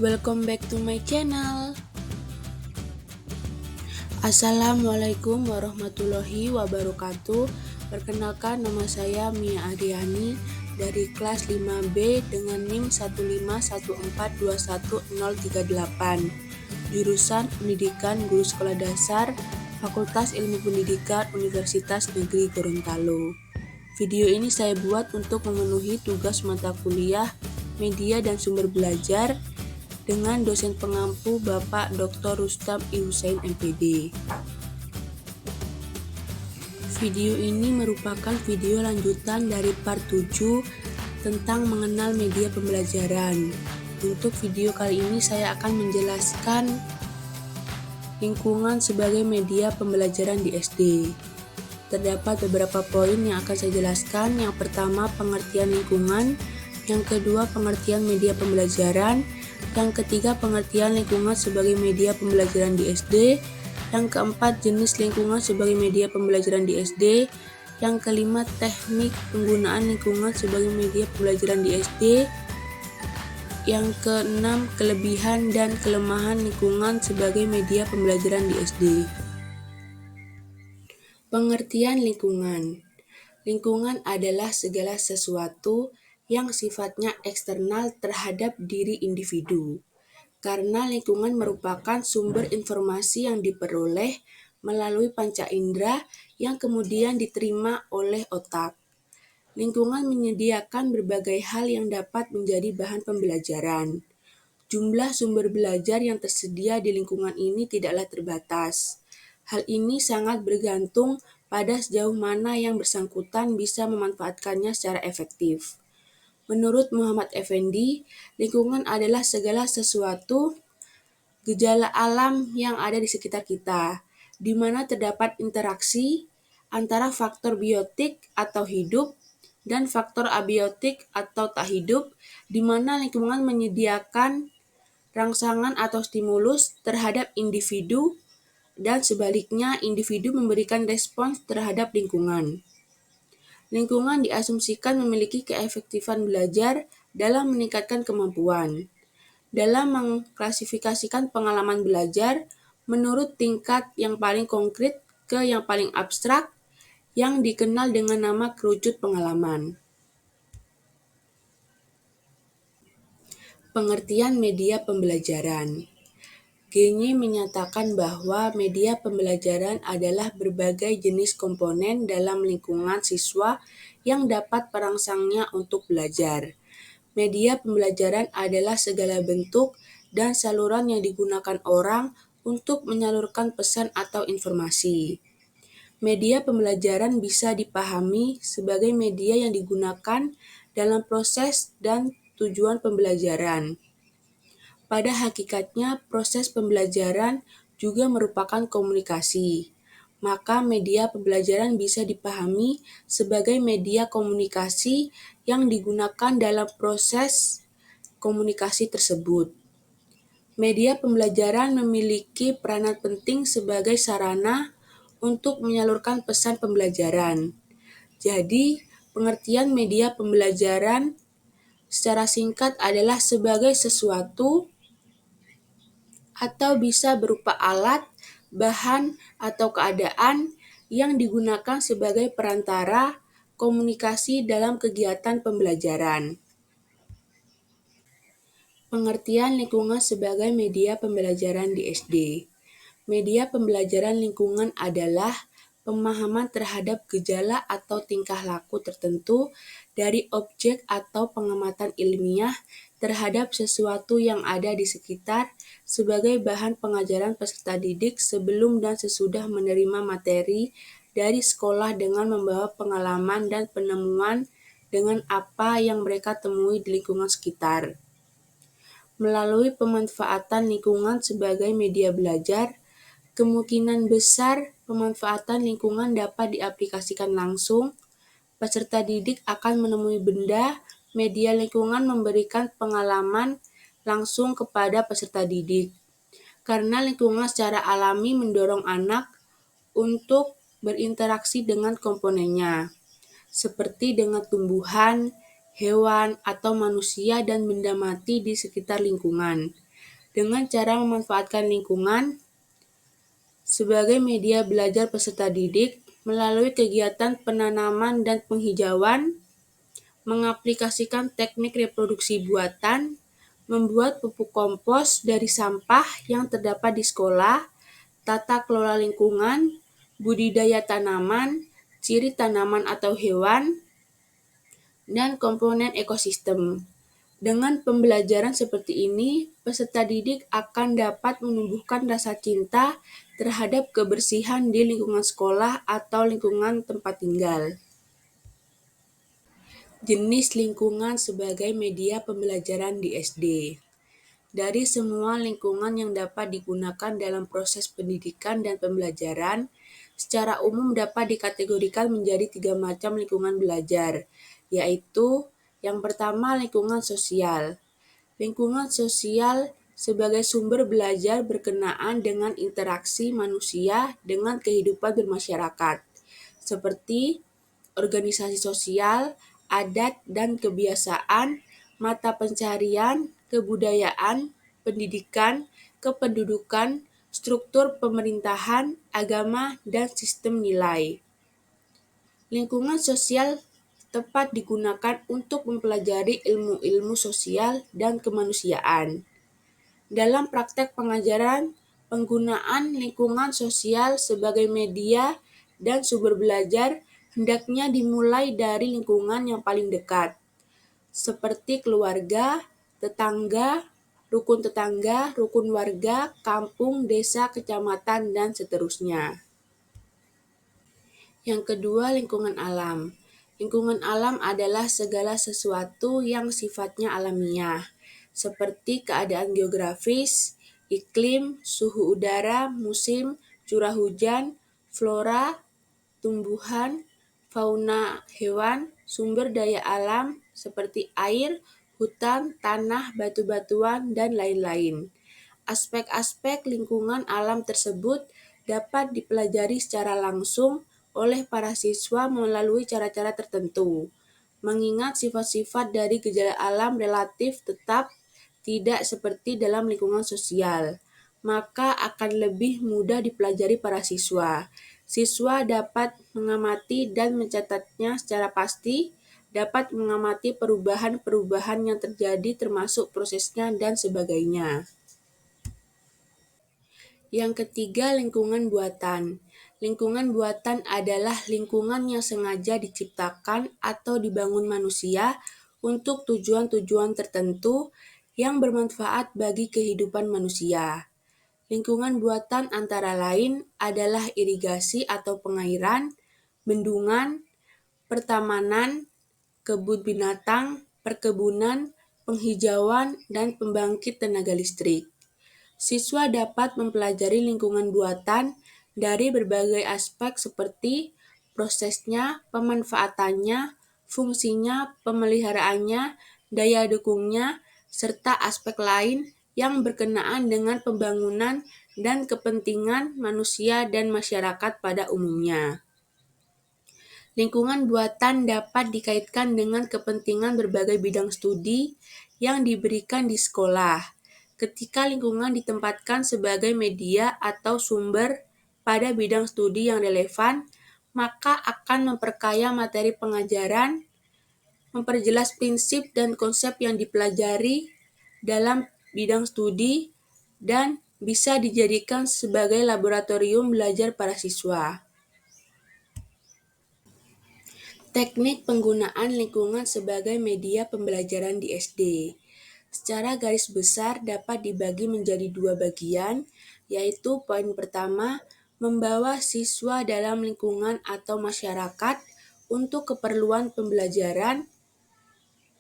Welcome back to my channel. Assalamualaikum warahmatullahi wabarakatuh. Perkenalkan, nama saya Mia Ariani dari kelas 5B dengan NIM 151421038. Jurusan Pendidikan Guru Sekolah Dasar, Fakultas Ilmu Pendidikan Universitas Negeri Gorontalo. Video ini saya buat untuk memenuhi tugas mata kuliah Media dan Sumber Belajar dengan dosen pengampu Bapak Dr. Rustam I. Husain MPD. Video ini merupakan video lanjutan dari part 7 tentang mengenal media pembelajaran. Untuk video kali ini saya akan menjelaskan lingkungan sebagai media pembelajaran di SD. Terdapat beberapa poin yang akan saya jelaskan. Yang pertama, pengertian lingkungan. Yang kedua, pengertian media pembelajaran. Yang ketiga, pengertian lingkungan sebagai media pembelajaran di SD. Yang keempat, jenis lingkungan sebagai media pembelajaran di SD. Yang kelima, teknik penggunaan lingkungan sebagai media pembelajaran di SD. Yang keenam, kelebihan dan kelemahan lingkungan sebagai media pembelajaran di SD. Pengertian lingkungan. Lingkungan adalah segala sesuatu yang sifatnya eksternal terhadap diri individu, karena lingkungan merupakan sumber informasi yang diperoleh melalui panca indera yang kemudian diterima oleh otak. Lingkungan menyediakan berbagai hal yang dapat menjadi bahan pembelajaran. Jumlah sumber belajar yang tersedia di lingkungan ini tidaklah terbatas. Hal ini sangat bergantung pada sejauh mana yang bersangkutan bisa memanfaatkannya secara efektif. Menurut Muhammad Effendi, lingkungan adalah segala sesuatu gejala alam yang ada di sekitar kita, di mana terdapat interaksi antara faktor biotik atau hidup dan faktor abiotik atau tak hidup, di mana lingkungan menyediakan rangsangan atau stimulus terhadap individu dan sebaliknya individu memberikan respons terhadap lingkungan. Lingkungan diasumsikan memiliki keefektifan belajar dalam meningkatkan kemampuan. Dalam mengklasifikasikan pengalaman belajar menurut tingkat yang paling konkret ke yang paling abstrak yang dikenal dengan nama kerucut pengalaman. Pengertian media pembelajaran. Genyi menyatakan bahwa media pembelajaran adalah berbagai jenis komponen dalam lingkungan siswa yang dapat merangsangnya untuk belajar. Media pembelajaran adalah segala bentuk dan saluran yang digunakan orang untuk menyalurkan pesan atau informasi. Media pembelajaran bisa dipahami sebagai media yang digunakan dalam proses dan tujuan pembelajaran. Pada hakikatnya, proses pembelajaran juga merupakan komunikasi. Maka media pembelajaran bisa dipahami sebagai media komunikasi yang digunakan dalam proses komunikasi tersebut. Media pembelajaran memiliki peranan penting sebagai sarana untuk menyalurkan pesan pembelajaran. Jadi, pengertian media pembelajaran secara singkat adalah sebagai sesuatu atau bisa berupa alat, bahan, atau keadaan yang digunakan sebagai perantara komunikasi dalam kegiatan pembelajaran. Pengertian lingkungan sebagai media pembelajaran di SD. Media pembelajaran lingkungan adalah pemahaman terhadap gejala atau tingkah laku tertentu dari objek atau pengamatan ilmiah terhadap sesuatu yang ada di sekitar sebagai bahan pengajaran peserta didik sebelum dan sesudah menerima materi dari sekolah dengan membawa pengalaman dan penemuan dengan apa yang mereka temui di lingkungan sekitar. Melalui pemanfaatan lingkungan sebagai media belajar, kemungkinan besar pemanfaatan lingkungan dapat diaplikasikan langsung. Peserta didik akan menemui benda, media lingkungan memberikan pengalaman langsung kepada peserta didik. Karena lingkungan secara alami mendorong anak untuk berinteraksi dengan komponennya, seperti dengan tumbuhan, hewan, atau manusia dan benda mati di sekitar lingkungan. dengan cara memanfaatkan lingkungan sebagai media belajar peserta didik melalui kegiatan penanaman dan penghijauan, mengaplikasikan teknik reproduksi buatan, membuat pupuk kompos dari sampah yang terdapat di sekolah, tata kelola lingkungan, budidaya tanaman, ciri tanaman atau hewan, dan komponen ekosistem. Dengan pembelajaran seperti ini, peserta didik akan dapat menumbuhkan rasa cinta terhadap kebersihan di lingkungan sekolah atau lingkungan tempat tinggal. Jenis lingkungan sebagai media pembelajaran di SD. Dari semua lingkungan yang dapat digunakan dalam proses pendidikan dan pembelajaran, secara umum dapat dikategorikan menjadi 3 macam lingkungan belajar, yaitu yang pertama lingkungan sosial. Lingkungan sosial sebagai sumber belajar berkenaan dengan interaksi manusia dengan kehidupan bermasyarakat, seperti organisasi sosial, adat dan kebiasaan, mata pencarian, kebudayaan, pendidikan, kependudukan, struktur pemerintahan, agama, dan sistem nilai. Lingkungan sosial tepat digunakan untuk mempelajari ilmu-ilmu sosial dan kemanusiaan. Dalam praktek pengajaran, penggunaan lingkungan sosial sebagai media dan sumber belajar hendaknya dimulai dari lingkungan yang paling dekat, seperti keluarga, tetangga, rukun warga, kampung, desa, kecamatan, dan seterusnya. Yang kedua, lingkungan alam. Lingkungan alam adalah segala sesuatu yang sifatnya alamiah, seperti keadaan geografis, iklim, suhu udara, musim, curah hujan, flora, tumbuhan, fauna hewan, sumber daya alam seperti air, hutan, tanah, batu-batuan, dan lain-lain. Aspek-aspek lingkungan alam tersebut dapat dipelajari secara langsung oleh para siswa melalui cara-cara tertentu. Mengingat sifat-sifat dari gejala alam relatif tetap tidak seperti dalam lingkungan sosial, maka akan lebih mudah dipelajari para siswa. Siswa dapat mengamati dan mencatatnya secara pasti, dapat mengamati perubahan-perubahan yang terjadi termasuk prosesnya dan sebagainya. Yang ketiga, lingkungan buatan. Lingkungan buatan adalah lingkungan yang sengaja diciptakan atau dibangun manusia untuk tujuan-tujuan tertentu yang bermanfaat bagi kehidupan manusia. Lingkungan buatan antara lain adalah irigasi atau pengairan, bendungan, pertamanan, kebun binatang, perkebunan, penghijauan, dan pembangkit tenaga listrik. Siswa dapat mempelajari lingkungan buatan dari berbagai aspek seperti prosesnya, pemanfaatannya, fungsinya, pemeliharaannya, daya dukungnya, serta aspek lain yang berkenaan dengan pembangunan dan kepentingan manusia dan masyarakat pada umumnya. Lingkungan buatan dapat dikaitkan dengan kepentingan berbagai bidang studi yang diberikan di sekolah. Ketika lingkungan ditempatkan sebagai media atau sumber pada bidang studi yang relevan, maka akan memperkaya materi pengajaran, memperjelas prinsip dan konsep yang dipelajari dalam bidang studi, dan bisa dijadikan sebagai laboratorium belajar para siswa. Teknik penggunaan lingkungan sebagai media pembelajaran di SD. Secara garis besar dapat dibagi menjadi 2 bagian, yaitu poin pertama, membawa siswa dalam lingkungan atau masyarakat untuk keperluan pembelajaran.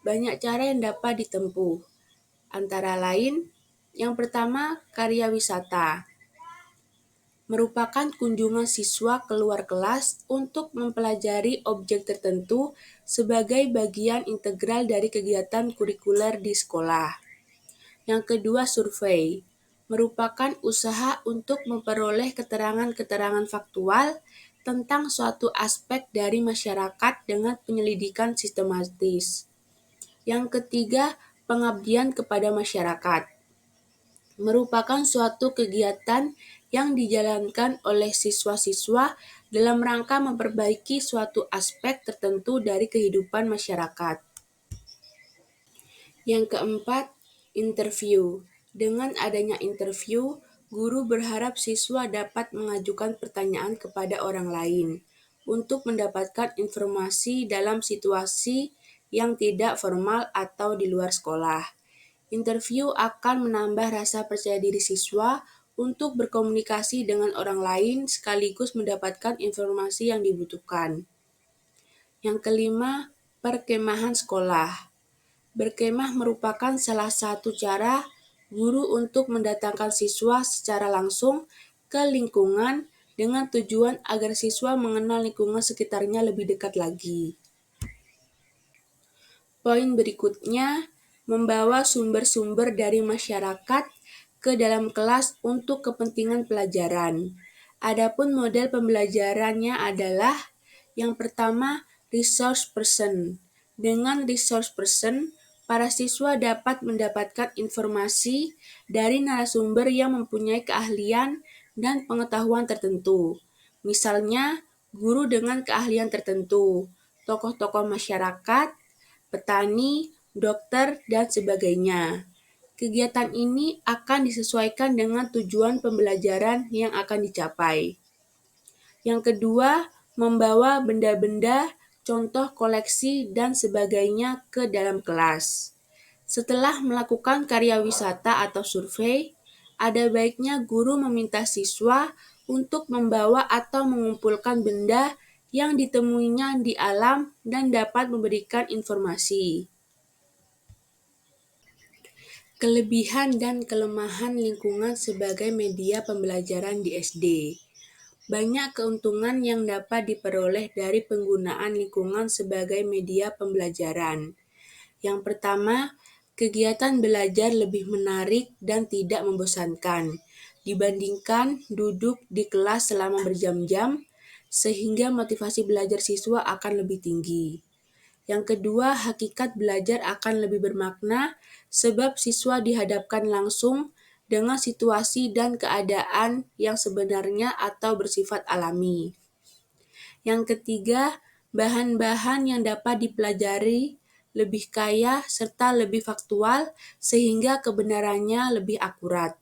Banyak cara yang dapat ditempuh. Antara lain, yang pertama, karya wisata. Merupakan kunjungan siswa keluar kelas untuk mempelajari objek tertentu sebagai bagian integral dari kegiatan kurikuler di sekolah. Yang kedua, survei. Merupakan usaha untuk memperoleh keterangan-keterangan faktual tentang suatu aspek dari masyarakat dengan penyelidikan sistematis. Yang ketiga, pengabdian kepada masyarakat. merupakan suatu kegiatan yang dijalankan oleh siswa-siswa dalam rangka memperbaiki suatu aspek tertentu dari kehidupan masyarakat. Yang keempat, interview. Dengan adanya interview, guru berharap siswa dapat mengajukan pertanyaan kepada orang lain untuk mendapatkan informasi dalam situasi yang tidak formal atau di luar sekolah. Interview akan menambah rasa percaya diri siswa untuk berkomunikasi dengan orang lain sekaligus mendapatkan informasi yang dibutuhkan. Yang kelima, perkemahan sekolah. Berkemah merupakan salah satu cara guru untuk mendatangkan siswa secara langsung ke lingkungan dengan tujuan agar siswa mengenal lingkungan sekitarnya lebih dekat lagi. Poin berikutnya, membawa sumber-sumber dari masyarakat ke dalam kelas untuk kepentingan pelajaran. Adapun model pembelajarannya adalah yang pertama, resource person. Dengan resource person, para siswa dapat mendapatkan informasi dari narasumber yang mempunyai keahlian dan pengetahuan tertentu. Misalnya, guru dengan keahlian tertentu, tokoh-tokoh masyarakat, petani, dokter, dan sebagainya. Kegiatan ini akan disesuaikan dengan tujuan pembelajaran yang akan dicapai. Yang kedua, membawa benda-benda, contoh koleksi, dan sebagainya ke dalam kelas. Setelah melakukan karya wisata atau survei, ada baiknya guru meminta siswa untuk membawa atau mengumpulkan benda yang ditemuinya di alam dan dapat memberikan informasi. Kelebihan dan kelemahan lingkungan sebagai media pembelajaran di SD. Banyak keuntungan yang dapat diperoleh dari penggunaan lingkungan sebagai media pembelajaran. Yang pertama, kegiatan belajar lebih menarik dan tidak membosankan dibandingkan duduk di kelas selama berjam-jam, sehingga motivasi belajar siswa akan lebih tinggi. Yang kedua, hakikat belajar akan lebih bermakna sebab siswa dihadapkan langsung dengan situasi dan keadaan yang sebenarnya atau bersifat alami. Yang ketiga, bahan-bahan yang dapat dipelajari lebih kaya serta lebih faktual sehingga kebenarannya lebih akurat.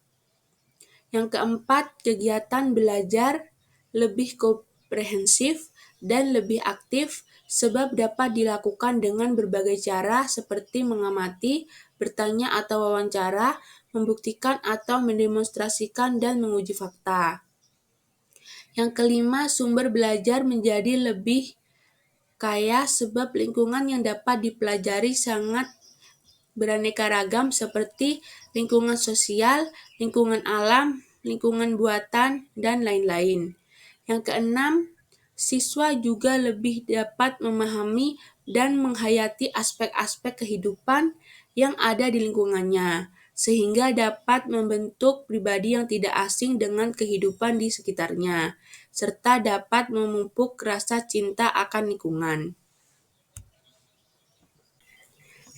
Yang keempat, kegiatan belajar lebih komprehensif dan lebih aktif sebab dapat dilakukan dengan berbagai cara seperti mengamati, bertanya atau wawancara, membuktikan atau mendemonstrasikan dan menguji fakta. Yang kelima, sumber belajar menjadi lebih kaya sebab lingkungan yang dapat dipelajari sangat beraneka ragam seperti lingkungan sosial, lingkungan alam, lingkungan buatan, dan lain-lain. Yang keenam, siswa juga lebih dapat memahami dan menghayati aspek-aspek kehidupan yang ada di lingkungannya, sehingga dapat membentuk pribadi yang tidak asing dengan kehidupan di sekitarnya, serta dapat memupuk rasa cinta akan lingkungan.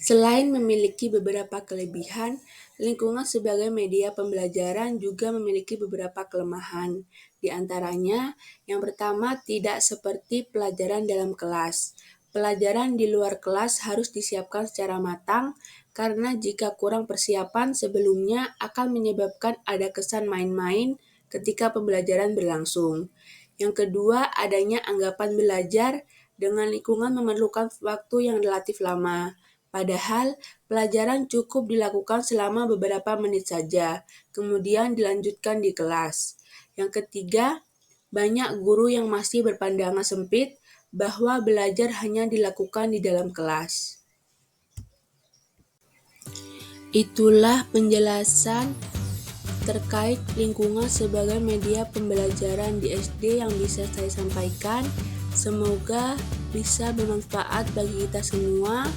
Selain memiliki beberapa kelebihan, lingkungan sebagai media pembelajaran juga memiliki beberapa kelemahan. Di antaranya, yang pertama tidak seperti pelajaran dalam kelas. Pelajaran di luar kelas harus disiapkan secara matang karena jika kurang persiapan sebelumnya akan menyebabkan ada kesan main-main ketika pembelajaran berlangsung. Yang kedua, adanya anggapan belajar dengan lingkungan memerlukan waktu yang relatif lama. Padahal, pelajaran cukup dilakukan selama beberapa menit saja, kemudian dilanjutkan di kelas. Yang ketiga, banyak guru yang masih berpandangan sempit bahwa belajar hanya dilakukan di dalam kelas. Itulah penjelasan terkait lingkungan sebagai media pembelajaran di SD yang bisa saya sampaikan. Semoga bisa bermanfaat bagi kita semua.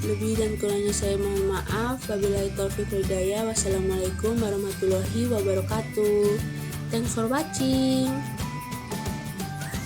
Lebih dan kurangnya saya mohon maaf. Wabillahi taufiq wal hidayah. Wassalamualaikum warahmatullahi wabarakatuh. Thanks for watching.